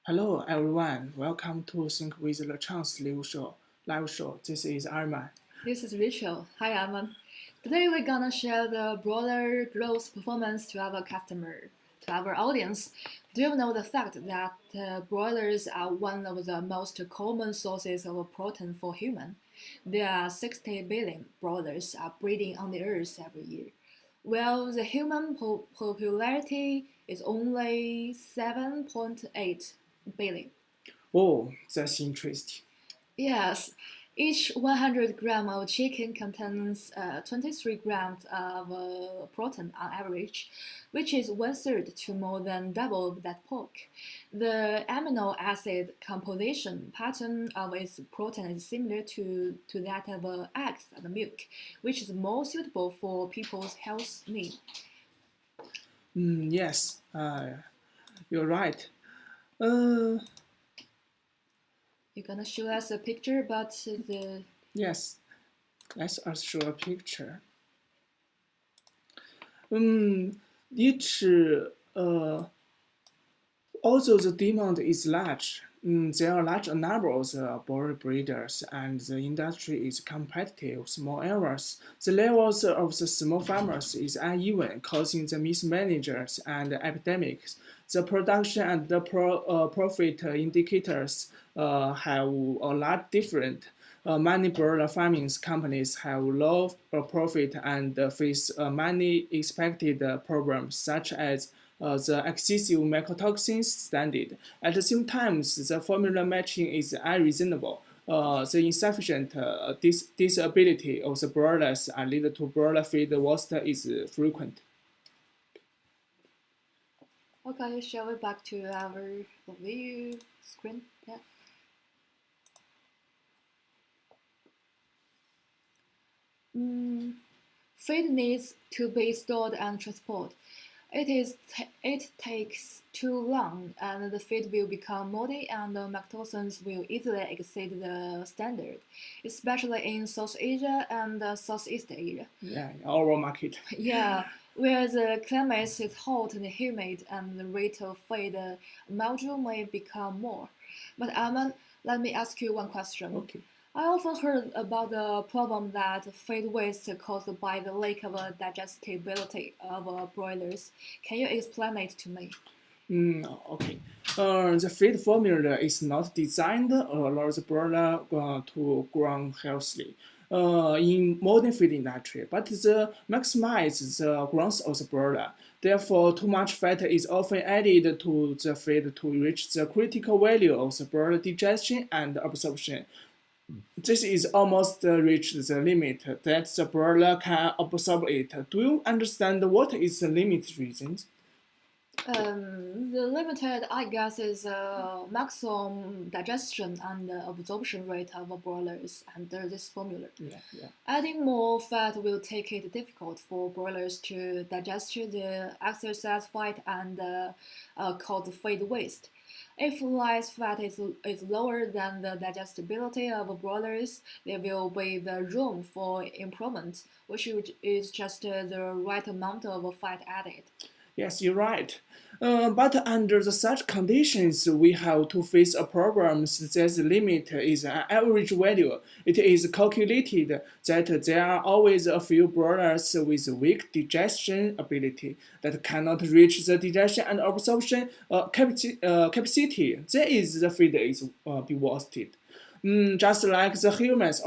Hello everyone, welcome to Think with Lachance live show. This is Arman. This is Rachel. Hi, Aman. Today we're gonna share the Broiler Growth performance to our customer, to our audience. Do you know the fact that broilers are one of the most common sources of protein for human? There are 60 billion broilers are breeding on the earth every year. Well, the human popularity is only 7.8 billion. Oh, that's interesting. Yes, each 100 gram of chicken contains 23 grams of protein on average, which is one third to more than double that pork. The amino acid composition pattern of its protein is similar to that of eggs and milk, which is more suitable for people's health needs. Yes, you're right. Uh, You're gonna show us a picture about the. yes, let's us show a picture. Each although the demand is large, there are large number of broiler breeders and the industry is competitive. Small areas, the levels of the small farmers is uneven, causing the mismanagers and epidemics. The production and the profit indicators have a lot different. Many broiler farming companies have low profit and face many expected problems such as the excessive mycotoxins standard. At the same time, the formula matching is unreasonable. The insufficient disability of the broilers and lead to broiler feed waste is frequent. Okay, shall we back to our view screen? Yeah. Feed needs to be stored and transported. It takes too long, and the feed will become moldy, and the mycotoxins will easily exceed the standard, especially in South Asia and Southeast Asia. Yeah, our market. Yeah, where the climate is hot and humid, and the rate of feed mildew may become more. But Aman, let me ask you one question. Okay. I often heard about the problem that feed waste caused by the lack of digestibility of broilers. Can you explain it to me? Okay. The feed formula is not designed to allow the broiler to grow healthily in modern feed industry, but the maximize the growth of the broiler. Therefore, too much fat is often added to the feed to reach the critical value of the broiler digestion and absorption. This is almost reached the limit that the broiler can absorb it. Do you understand what is the limit reasons? The limited, I guess, is maximum digestion and absorption rate of broilers under this formula. Yeah. Adding more fat will take it difficult for broilers to digest the excess fat and cause feed waste. If less fat is lower than the digestibility of broilers, there will be the room for improvement, which is just the right amount of fat added. Yes, you're right. But under such conditions, we have to face a problem that the limit is an average value. It is calculated that there are always a few broilers with weak digestion ability that cannot reach the digestion and absorption capacity. That is, the feed is be wasted. Just like the humans,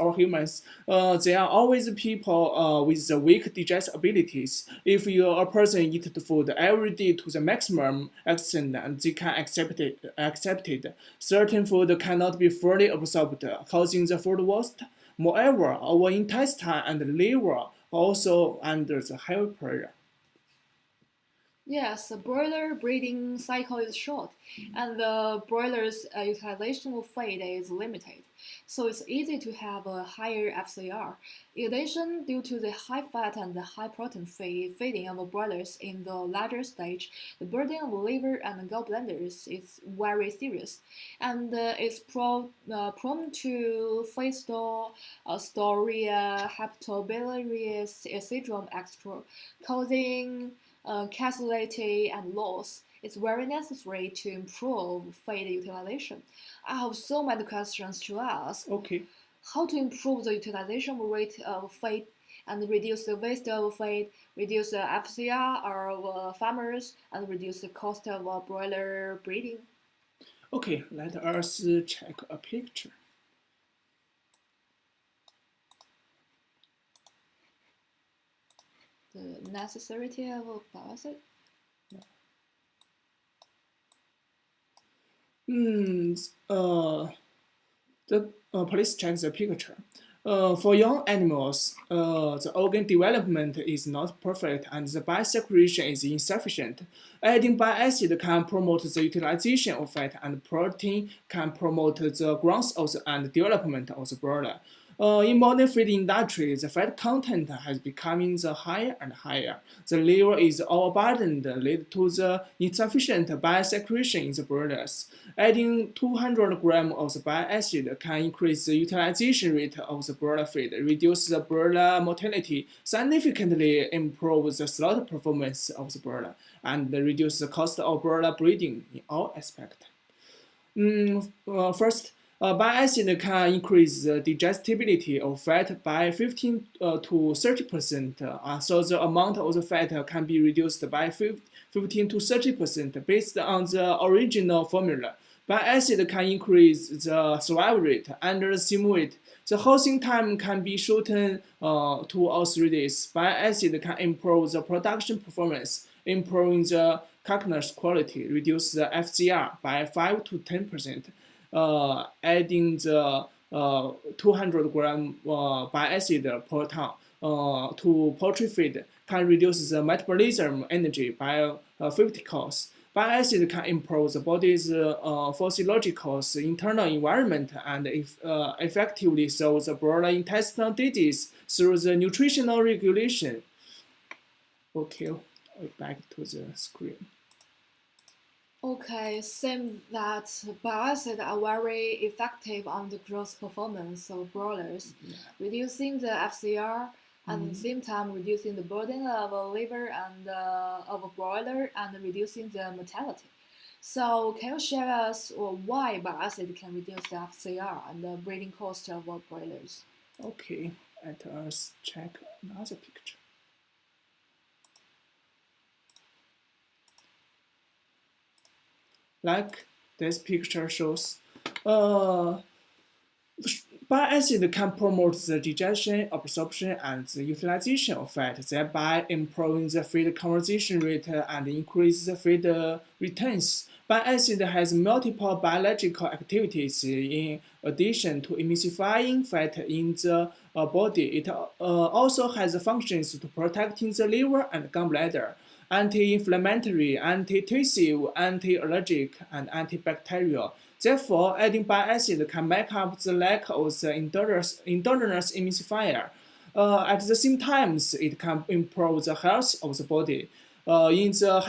there are always people with the weak digestive abilities. If a person eats the food every day to the maximum extent, and they can accept it, certain food cannot be fully absorbed, causing the food waste. Moreover, our intestine and liver are also under the heavy pressure. Yes, the broiler breeding cycle is short, and the broiler's utilization of feed is limited, so it's easy to have a higher FCR. In addition, due to the high fat and the high protein feeding of broilers in the larger stage, the burden of liver and gallbladders is very serious, and is prone to feed store, storia, hepatobiliary syndrome extra, causing causality and loss. it's very necessary to improve feed utilization. I have so many questions to ask. Okay. How to improve the utilization rate of feed and reduce the waste of feed, reduce the FCR of farmers, and reduce the cost of broiler breeding? Okay, let us check a picture. The necessity of bile acid. Please check the picture. For young animals, the organ development is not perfect and the bile secretion is insufficient. Adding bile acid can promote the utilization of fat, and protein can promote the growth and development of the broiler. In modern feed industry, the fat content has becoming higher and higher. The liver is overburdened, lead to the insufficient bile secretion in the broilers. Adding 200 grams of the bile acid can increase the utilization rate of the broiler feed, reduce the broiler mortality, significantly improve the slaughter performance of the broiler, and reduce the cost of broiler breeding in all aspects. First, bile acid can increase the digestibility of fat by 15 to 30%, so the amount of the fat can be reduced by 15 to 30% based on the original formula. Bile acid can increase the survival rate under the same weight. The housing time can be shortened 2 or 3 days. Bile acid can improve the production performance, improving the carcass quality, reduce the FCR by 5 to 10%. Adding the 200 gram bile acid per ton to poultry feed can reduce the metabolism energy by 50 calories. Bile acid can improve the body's physiological internal environment and effectively solve the broader intestinal disease through the nutritional regulation. Okay, back to the screen. Okay, seems that bile acids are very effective on the growth performance of broilers, reducing the FCR and at the same time reducing the burden of a liver and of a broiler and reducing the mortality. So can you share us why bile acid can reduce the FCR and the breeding cost of broilers? Okay, let us check another picture. Like this picture shows, bile acid can promote the digestion, absorption, and the utilization of fat, thereby improving the feed conversion rate and increase the feed returns. Bile acid has multiple biological activities in addition to emulsifying fat in the body. It also has functions to protecting the liver and gallbladder, anti-inflammatory, anti-tussive, anti-allergic, and antibacterial. Therefore, adding bile acid can make up the lack of the endogenous emulsifier. At the same time, it can improve the health of the body. In the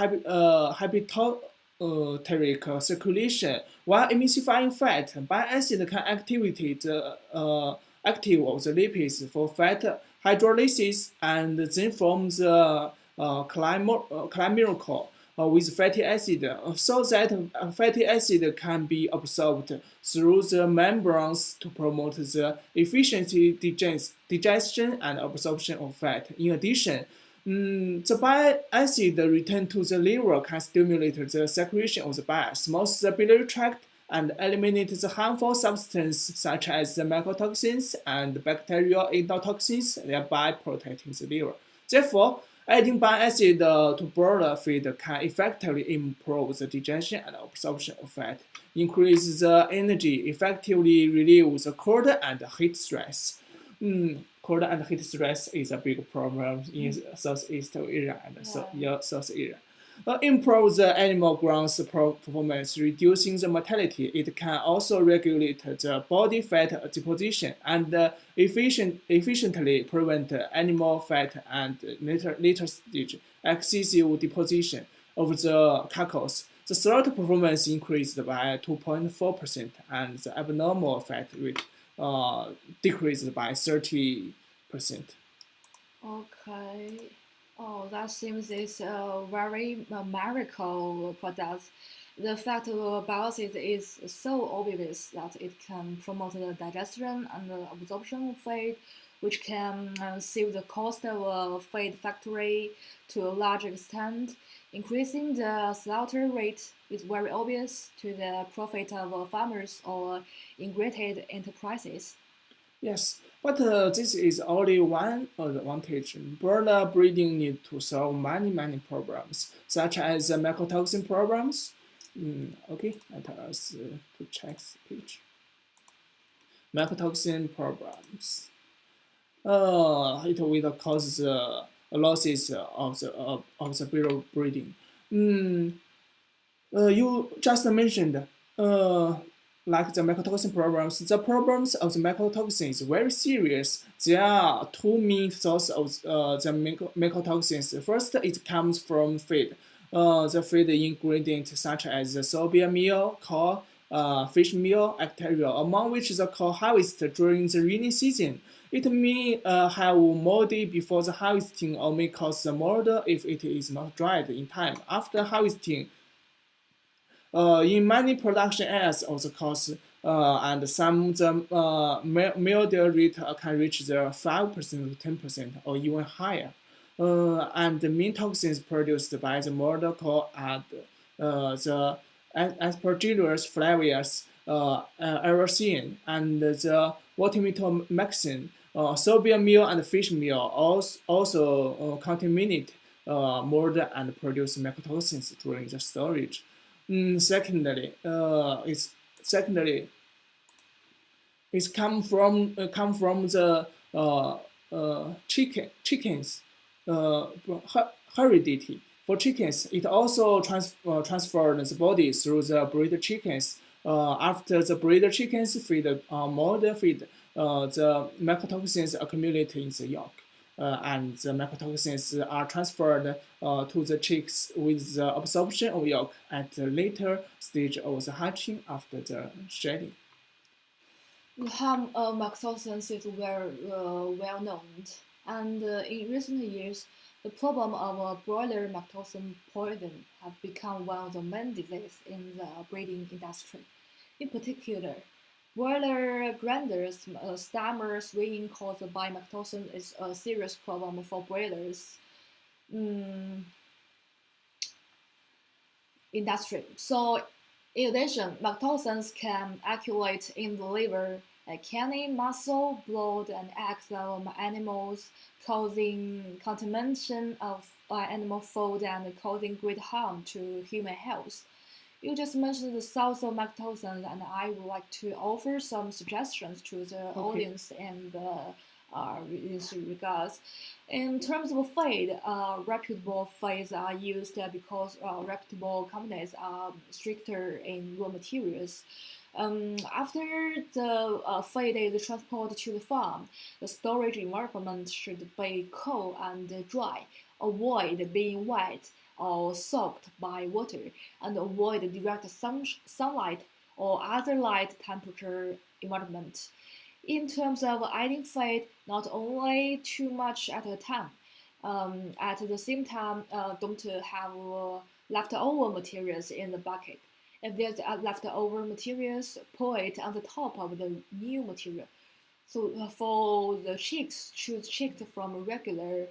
habitatory circulation, while emulsifying fat, bile acid can activate the active of the lipids for fat hydrolysis and then form the chloramicron with fatty acid, so that fatty acid can be absorbed through the membranes to promote the efficiency digestion and absorption of fat. In addition, the bile acid returned to the liver can stimulate the secretion of the bile, smooth the biliary tract, and eliminate the harmful substances such as the mycotoxins and bacterial endotoxins, thereby protecting the liver. Therefore, adding bile acid to broiler feed can effectively improve the digestion and absorption of fat, increase the energy, effectively relieve the cold and heat stress. Cold and heat stress is a big problem in Southeast Asia and South Asia. Improve the animal growth performance, reducing the mortality. It can also regulate the body fat deposition and efficiently prevent animal fat and later stage excessive deposition of the carcass. The slaughter performance increased by 2.4% and the abnormal fat rate decreased by 30%. Okay. Oh, that seems it's a very miracle product. The fact of bile acid is so obvious that it can promote the digestion and the absorption of feed, which can save the cost of a feed factory to a large extent. Increasing the slaughter rate is very obvious to the profit of farmers or integrated enterprises. Yes, but this is only one advantage. Broiler breeding need to solve many problems, such as mycotoxin problems. Okay, let us to check this page. Mycotoxin problems. It will cause losses of the breeding. Mm, you just mentioned, like the mycotoxin problems, the problems of the mycotoxins is very serious. There are two main sources of the mycotoxins. First, it comes from feed. The feed ingredients such as the soybean meal, corn, fish meal, etc., among which the corn harvest during the rainy season. It may have moldy before the harvesting or may cause the mold if it is not dried in time. After harvesting, in many production areas of the course, and some the mildew rate can reach the 5% to 10% or even higher. And the main toxins produced by the mold are the aspergillus flavius, erythrin, and the vatimatomycin. Soybean meal and fish meal also contaminate mold and produce mycotoxins during the storage. Secondly, it's come from the chickens heredity. For chickens, it also transferred the body through the breeder chickens. After the breeder chickens feed mold feed, the mycotoxins accumulate in the yolk. And the mycotoxins are transferred to the chicks with the absorption of yolk at the later stage of the hatching after the shedding. The harm of mycotoxins is very well known, and in recent years, the problem of broiler mycotoxin poison has become one of the main diseases in the breeding industry. In particular, broiler glanders stammer swelling caused by mycotoxin is a serious problem for broilers. Mm, industry. So, in addition, mycotoxins can accumulate in the liver, like kidney, muscle, blood, and eggs of animals, causing contamination of animal food and causing great harm to human health. You just mentioned the source of mycotoxins, and I would like to offer some suggestions to the Okay. audience and in this regards. In terms of feed, reputable feeds are used because reputable companies are stricter in raw materials. After the feed is transported to the farm, the storage environment should be cool and dry. Avoid being wet or soaked by water, and avoid direct sunlight or other light temperature environment. In terms of adding feed, not only too much at a time. At the same time, don't have leftover materials in the bucket. If there's leftover materials, pour it on the top of the new material. So for the chicks, choose chicks from regular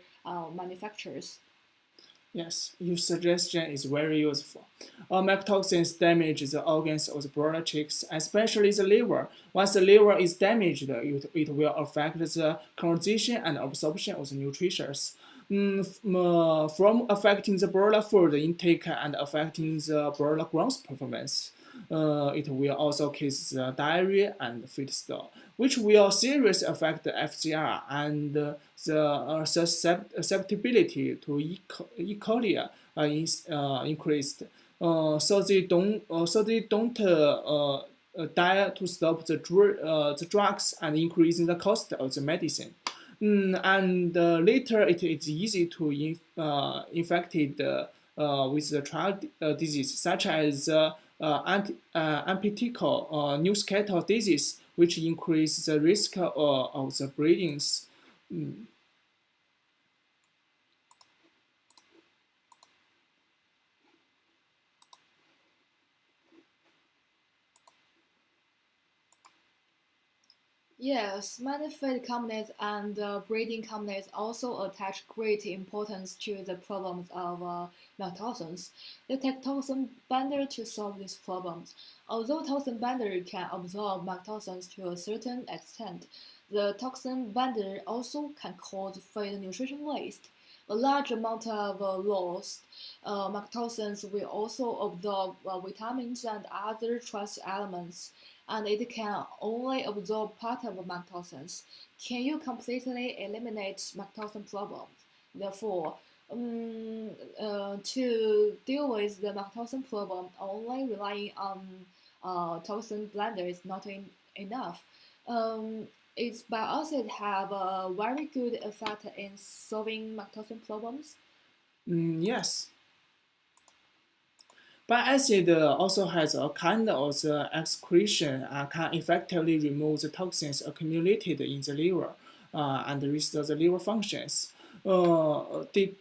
manufacturers. Yes, your suggestion is very useful. Mycotoxins damage the organs of the broiler chicks, especially the liver. Once the liver is damaged, it will affect the composition and absorption of the nutrients. From affecting the broiler food intake and affecting the broiler growth performance. It will also cause the diarrhea and feed store, which will seriously affect the FCR and the susceptibility to E. coli is increased. So they don't die to stop the drugs and increasing the cost of the medicine. And later, it is easy to infected with the child disease, such as empirical newscatter disease, which increase the risk of the breedings. Mm, Yes, many feed companies and breeding companies also attach great importance to the problems of milk toxins. They take toxin binder to solve these problems. Although toxin binder can absorb milk toxins to a certain extent, the toxin binder also can cause feed nutrition waste. A large amount of lost milk toxins will also absorb vitamins and other trace elements, and it can only absorb part of maltosins. Can you completely eliminate maltodextrin problems? Therefore, to deal with the maltodextrin problem, only relying on toxin blender is not enough. Its bile acid have a very good effect in solving maltodextrin problems. Yes. Bile acid also has a kind of the excretion and can effectively remove the toxins accumulated in the liver and restore the liver functions. The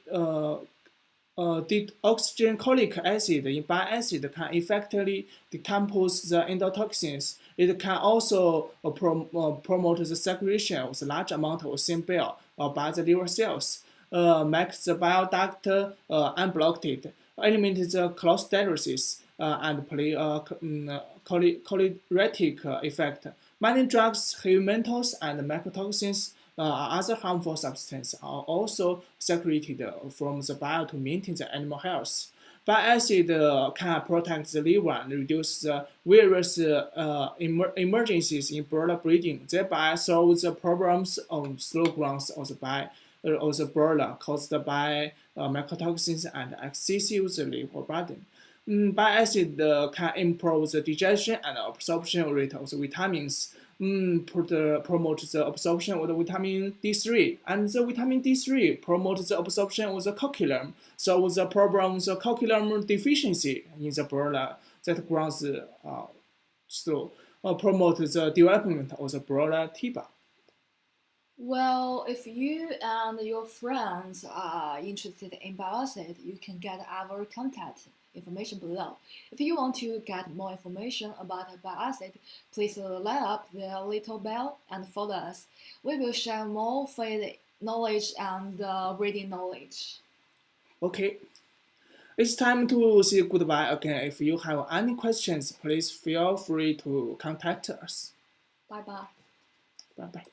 oxygenolic acid in bile acid can effectively decompose the endotoxins. It can also promote the secretion of the large amount of thin bile by the liver cells, make the bile duct unblocked, eliminate the cholestasis, and play a choleretic effect. Many drugs, heavy metals, and mycotoxins other harmful substances are also secreted from the bile to maintain the animal health. Bile acid can protect the liver and reduce the various emergencies in broiler breeding, thereby solve the problems of slow growth of the broiler caused by mycotoxins and excessive liver burden. Bile acid can improve the digestion and absorption rate of the vitamins, promote the absorption of the vitamin D3, and the vitamin D3 promotes the absorption of the curcumin, solve the problem of the curcumin deficiency in the broiler that grows slow, promote the development of the broiler tiba. Well, if you and your friends are interested in bile acid, you can get our contact information below. If you want to get more information about bile acid, please light up the little bell and follow us. We will share more feed knowledge and breeding knowledge. Okay, it's time to say goodbye again. If you have any questions, please feel free to contact us. Bye bye. Bye bye.